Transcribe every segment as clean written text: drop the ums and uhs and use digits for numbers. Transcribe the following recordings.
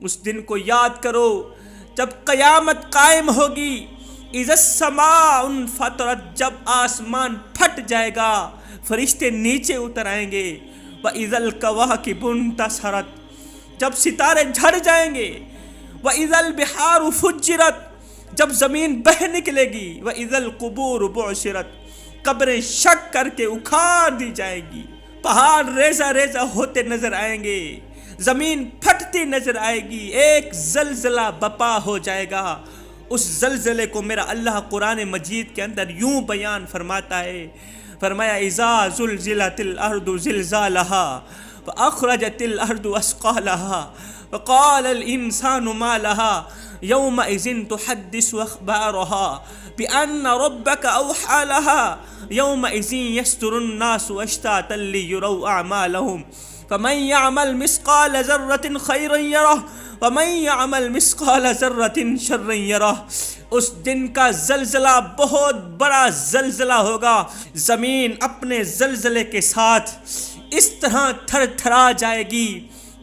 اس دن کو یاد کرو جب قیامت قائم ہوگی، اذا السماء انفطرت، جب آسمان پھٹ جائے گا، فرشتے نیچے اتر آئیں گے، وَإِذَا الْكَوَاكِبُ انتَثَرَتْ، جب ستارے جھڑ جائیں گے، وَإِذَا الْبِحَارُ فُجِّرَتْ، جب زمین بہہ نکلے گی، وَإِذَا الْقُبُورُ بُعْثِرَتْ، قبریں شک کر کے اکھاڑ دی جائیں گی، پہاڑ ریزہ ریزہ ہوتے نظر آئیں گے، زمین پھٹتی نظر آئے گی، ایک زلزلہ بپا ہو جائے گا۔ اس زلزلے کو میرا اللہ قرآن مجید کے اندر یوں بیان فرماتا ہے، فرمایا اذا زلزلت الارض زلزالها واخرجت الارض اثقالها وقال الانسان ما لها يومئذ تحدث اخبارها بان ربك اوحى لها يومئذ يصدر الناس اشتاتا ليروا اعمالهم فمن يعمل مثقال ذرة خيرا يره ومن يعمل مثقال ذرة شرا يره۔ اس دن کا زلزلہ بہت بڑا زلزلہ ہوگا، زمین اپنے زلزلے کے ساتھ اس طرح تھر تھرا جائے گی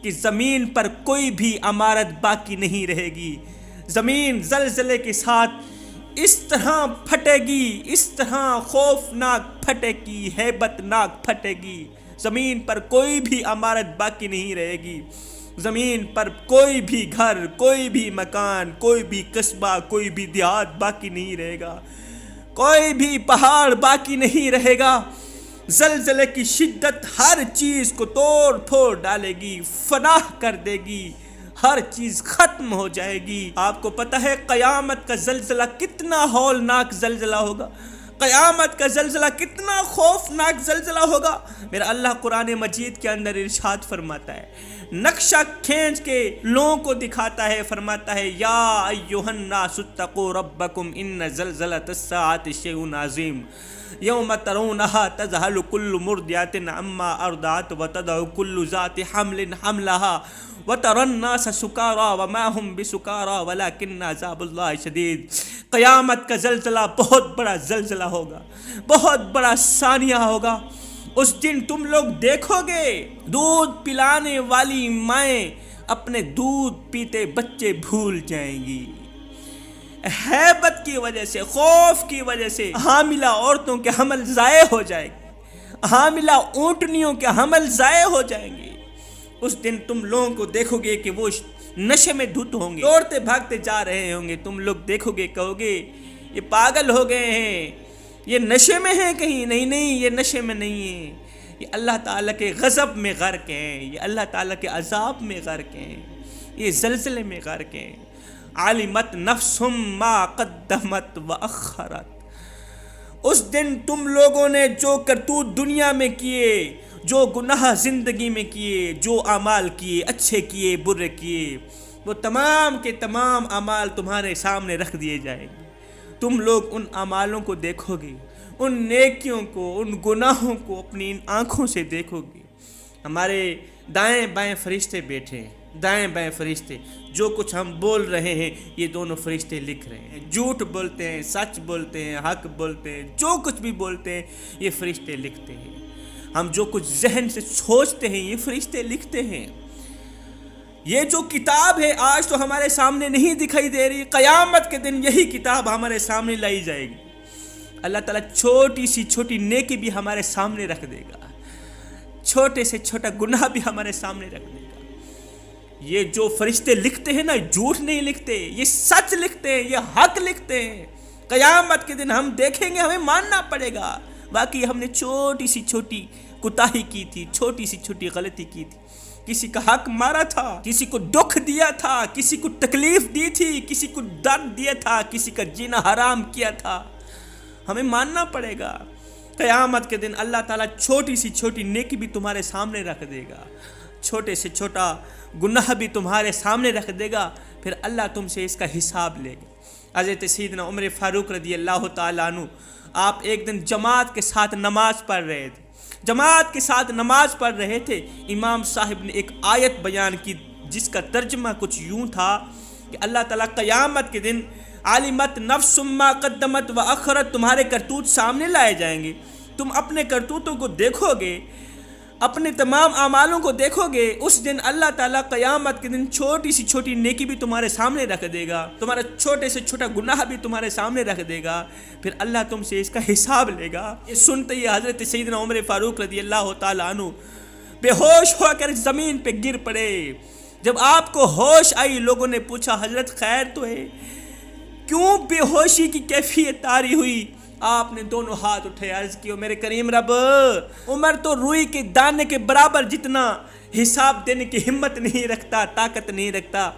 کہ زمین پر کوئی بھی عمارت باقی نہیں رہے گی، زمین زلزلے کے ساتھ اس طرح پھٹے گی، اس طرح خوفناک پھٹے گی، ہیبت ناک پھٹے گی، زمین پر کوئی بھی عمارت باقی نہیں رہے گی، زمین پر کوئی بھی گھر، کوئی بھی مکان، کوئی بھی قصبہ، کوئی بھی دیہات باقی نہیں رہے گا، کوئی بھی پہاڑ باقی نہیں رہے گا۔ زلزلے کی شدت ہر چیز کو توڑ پھوڑ ڈالے گی، فنا کر دے گی، ہر چیز ختم ہو جائے گی۔ آپ کو پتہ ہے قیامت کا زلزلہ کتنا ہولناک زلزلہ ہوگا، قیامت کا زلزلہ کتنا خوفناک زلزلہ ہوگا۔ میرا اللہ قرآن مجید کے اندر ارشاد فرماتا ہے، نقشہ کھینچ کے لوگوں کو دکھاتا ہے، فرماتا ہے یا ایھا الناس اتقوا ربکم ان زلزلۃ الساعۃ شیء عظیم یوم ترونها تذہل کل مرضعۃ عما ارضعت وتضع کل ذات حمل حملها وترى الناس سکارى وما هم بسکارى ولكن عذاب اللہ شدید۔ قیامت کا زلزلہ بہت بڑا زلزلہ ہوگا، بہت بڑا ثانیہ ہوگا۔ اس دن تم لوگ دیکھو گے دودھ پلانے والی مائیں اپنے دودھ پیتے بچے بھول جائیں گی، ہیبت کی وجہ سے، خوف کی وجہ سے حاملہ عورتوں کے حمل ضائع ہو جائے گے، حاملہ اونٹنیوں کے حمل ضائع ہو جائیں گے۔ اس دن تم لوگوں کو دیکھو گے کہ وہ نشے میں دھت ہوں گے، دوڑتے بھاگتے جا رہے ہوں گے، تم لوگ دیکھو گے کہو گے یہ پاگل ہو گئے ہیں، یہ نشے میں ہیں کہیں؟ نہیں، یہ نشے میں نہیں ہیں، یہ اللہ تعالیٰ کے غضب میں غرق ہیں، یہ اللہ تعالیٰ کے عذاب میں غرق ہیں، یہ زلزلے میں غرق ہیں۔ علمت نفس ما قدمت وأخرت۔ اس دن تم لوگوں نے جو کرتوت دنیا میں کیے، جو گناہ زندگی میں کیے، جو اعمال کیے، اچھے کیے، برے کیے، وہ تمام کے تمام اعمال تمہارے سامنے رکھ دیے جائیں گے۔ تم لوگ ان اعمالوں کو دیکھو گے، ان نیکیوں کو، ان گناہوں کو اپنی ان آنکھوں سے دیکھو گے۔ ہمارے دائیں بائیں فرشتے بیٹھے ہیں، دائیں بائیں فرشتے، جو کچھ ہم بول رہے ہیں یہ دونوں فرشتے لکھ رہے ہیں، جھوٹ بولتے ہیں، سچ بولتے ہیں، حق بولتے ہیں، جو کچھ بھی بولتے ہیں یہ فرشتے لکھتے ہیں، ہم جو کچھ ذہن سے سوچتے ہیں یہ فرشتے لکھتے ہیں۔ یہ جو کتاب ہے آج تو ہمارے سامنے نہیں دکھائی دے رہی، قیامت کے دن یہی کتاب ہمارے سامنے لائی جائے گی، اللہ تعالیٰ چھوٹی سی چھوٹی نیکی بھی ہمارے سامنے رکھ دے گا، چھوٹے سے چھوٹا گناہ بھی ہمارے سامنے رکھ دے گا۔ یہ جو فرشتے لکھتے ہیں نا، جھوٹ نہیں لکھتے، یہ سچ لکھتے ہیں، یہ حق لکھتے ہیں۔ قیامت کے دن ہم دیکھیں گے، ہمیں ماننا پڑے گا باقی ہم نے چھوٹی سی چھوٹی کوتاہی کی تھی، چھوٹی سی چھوٹی غلطی کی تھی، کسی کا حق مارا تھا، کسی کو دکھ دیا تھا، کسی کو تکلیف دی تھی، کسی کو درد دیا تھا، کسی کا جینا حرام کیا تھا، ہمیں ماننا پڑے گا۔ قیامت کے دن اللہ تعالیٰ چھوٹی سی چھوٹی نیکی بھی تمہارے سامنے رکھ دے گا، چھوٹے سے چھوٹا گناہ بھی تمہارے سامنے رکھ دے گا، پھر اللہ تم سے اس کا حساب لے گا۔ حضرت سیدنا عمر فاروق رضی اللہ تعالیٰ عنہ، آپ ایک دن جماعت کے ساتھ نماز پڑھ رہے تھے، جماعت کے ساتھ نماز پڑھ رہے تھے، امام صاحب نے ایک آیت بیان کی جس کا ترجمہ کچھ یوں تھا کہ اللہ تعالیٰ قیامت کے دن علمت نفس ما قدمت وأخرت، تمہارے کرتوت سامنے لائے جائیں گے، تم اپنے کرتوتوں کو دیکھو گے، اپنے تمام اعمالوں کو دیکھو گے، اس دن اللہ تعالیٰ قیامت کے دن چھوٹی سی چھوٹی نیکی بھی تمہارے سامنے رکھ دے گا، تمہارا چھوٹے سے چھوٹا گناہ بھی تمہارے سامنے رکھ دے گا، پھر اللہ تم سے اس کا حساب لے گا۔ یہ سنتے ہی حضرت سیدنا عمر فاروق رضی اللہ تعالیٰ عنہ بے ہوش ہو کر زمین پہ گر پڑے۔ جب آپ کو ہوش آئی، لوگوں نے پوچھا حضرت خیر تو ہے، کیوں بے ہوشی کی کیفیت طاری ہوئی؟ آپ نے دونوں ہاتھ اٹھے، عرض کیا میرے کریم رب، عمر تو روئی کے دانے کے برابر جتنا حساب دینے کی ہمت نہیں رکھتا، طاقت نہیں رکھتا،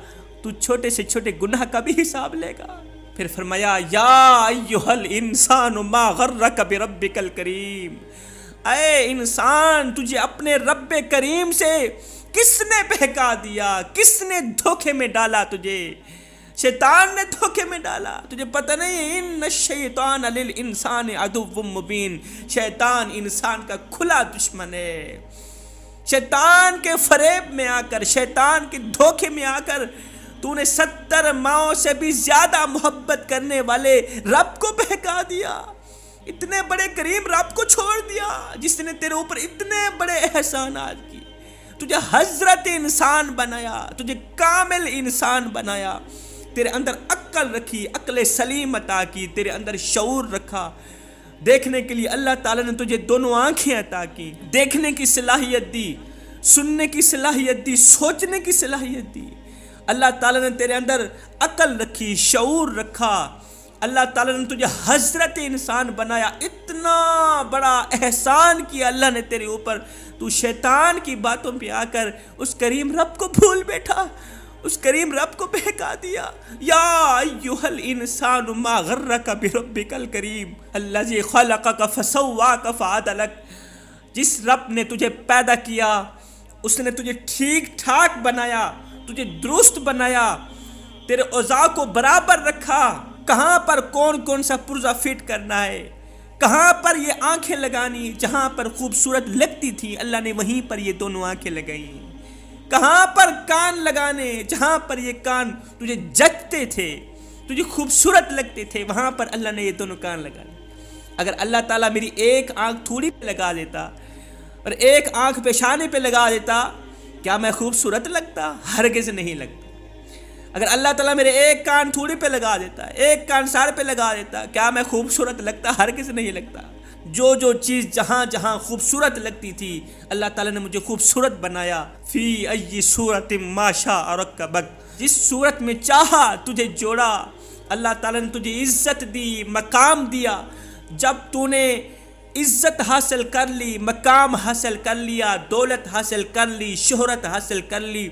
تو چھوٹے سے چھوٹے گناہ کا بھی حساب لے گا؟ پھر فرمایا یا ایھا الانسان ما غرک بربک الکریم، اے انسان تجھے اپنے رب کریم سے کس نے بہکا دیا، کس نے دھوکے میں ڈالا تجھے؟ شیطان نے دھوکے میں ڈالا، تجھے پتہ نہیں ان الشیطان للانسان عدو مبین، شیطان انسان کا کھلا دشمن ہے۔ شیطان کے فریب میں آ کر، شیطان کے دھوکے میں آ کر تو نے 70 ماؤں سے بھی زیادہ محبت کرنے والے رب کو بہکا دیا، اتنے بڑے کریم رب کو چھوڑ دیا جس نے تیرے اوپر اتنے بڑے احسانات کی، تجھے حضرت انسان بنایا، تجھے کامل انسان بنایا، تیرے اندر عقل رکھی، عقل سلیم عطا کی، تیرے اندر شعور رکھا، دیکھنے کے لیے اللہ تعالیٰ نے تجھے دونوں آنکھیں عطا کی، دیکھنے کی صلاحیت دی، سننے کی صلاحیت دی، سوچنے کی صلاحیت دی۔ اللہ تعالیٰ نے تیرے اندر عقل رکھی، شعور رکھا، اللہ تعالیٰ نے تجھے حضرت انسان بنایا، اتنا بڑا احسان کیا اللہ نے تیرے اوپر، تو شیطان کی باتوں پہ آ کر اس کریم رب کو بھول بیٹھا، اس کریم رب کو بہکا دیا۔ یا ایھا الانسان ما غرک بربک الکریم الذی خلقک فسواک فعدلک، جس رب نے تجھے پیدا کیا اس نے تجھے ٹھیک ٹھاک بنایا، تجھے درست بنایا، تیرے اعضاء کو برابر رکھا، کہاں پر کون کون سا پرزہ فٹ کرنا ہے، کہاں پر یہ آنکھیں لگانی، جہاں پر خوبصورت لگتی تھی اللہ نے وہیں پر یہ دونوں آنکھیں لگائیں، کہاں پر کان لگانے، جہاں پر یہ کان تجھے جچتے تھے، تجھے خوبصورت لگتے تھے، وہاں پر اللہ نے یہ دونوں کان لگائے۔ اگر اللہ تعالیٰ میری ایک آنکھ تھوڑی پہ لگا دیتا اور ایک آنکھ پیشانے پہ لگا دیتا، کیا میں خوبصورت لگتا؟ ہرگز نہیں لگتا۔ اگر اللہ تعالیٰ میرے ایک کان تھوڑی پہ لگا دیتا، ایک کان سارے پہ لگا دیتا، کیا میں خوبصورت لگتا؟ ہرگز نہیں لگتا۔ جو جو چیز جہاں جہاں خوبصورت لگتی تھی اللہ تعالیٰ نے مجھے خوبصورت بنایا۔ فی ای صورت ما شاء رکبک، جس صورت میں چاہا تجھے جوڑا۔ اللہ تعالیٰ نے تجھے عزت دی، مقام دیا۔ جب تو نے عزت حاصل کر لی، مقام حاصل کر لیا، دولت حاصل کر لی، شہرت حاصل کر لی،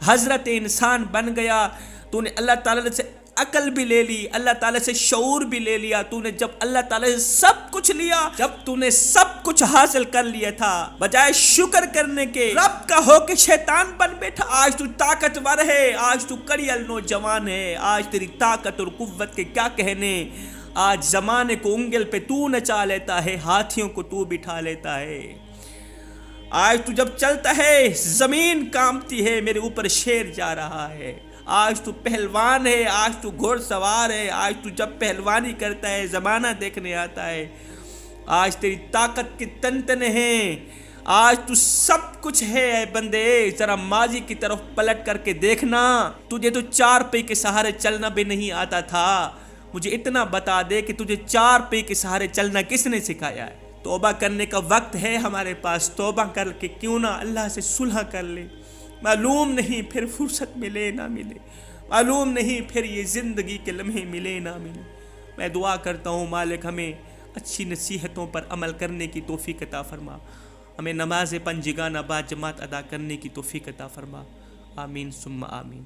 حضرت انسان بن گیا، تو نے اللہ تعالیٰ سے عقل بھی لے لی، اللہ تعالیٰ سے شعور بھی لے لیا۔ تو نے جب اللہ تعالیٰ سے سب کچھ لیا، جب تو نے سب کچھ حاصل کر لیا تھا، بجائے شکر کرنے کے رب کا ہو کے شیطان بن بیٹھا۔ آج تو طاقتور ہے، آج تو کڑیل نوجوان ہے، آج تیری طاقت اور قوت کے کیا کہنے، آج زمانے کو انگل پہ تو نچا لیتا ہے، ہاتھیوں کو تو بٹھا لیتا ہے۔ آج تو جب چلتا ہے زمین کانپتی ہے، میرے اوپر شیر جا رہا ہے۔ آج تو پہلوان ہے، آج تو گھوڑ سوار ہے، آج تو جب پہلوانی کرتا ہے زمانہ دیکھنے آتا ہے۔ آج تیری طاقت کے تنتنے ہیں، آج تو سب کچھ ہے۔ اے بندے ذرا ماضی کی طرف پلٹ کر کے دیکھنا، تجھے تو 4 پے کے سہارے چلنا بھی نہیں آتا تھا۔ مجھے اتنا بتا دے کہ تجھے 4 پے کے سہارے چلنا کس نے سکھایا ہے؟ توبہ کرنے کا وقت ہے ہمارے پاس، توبہ کر کے کیوں نہ اللہ سے صلح کر لے۔ معلوم نہیں پھر فرصت ملے نہ ملے، معلوم نہیں پھر یہ زندگی کے لمحے ملے نہ ملے۔ میں دعا کرتا ہوں مالک ہمیں اچھی نصیحتوں پر عمل کرنے کی توفیق عطا فرما، ہمیں نماز پنجگانہ با جماعت ادا کرنے کی توفیق عطا فرما۔ آمین ثم آمین۔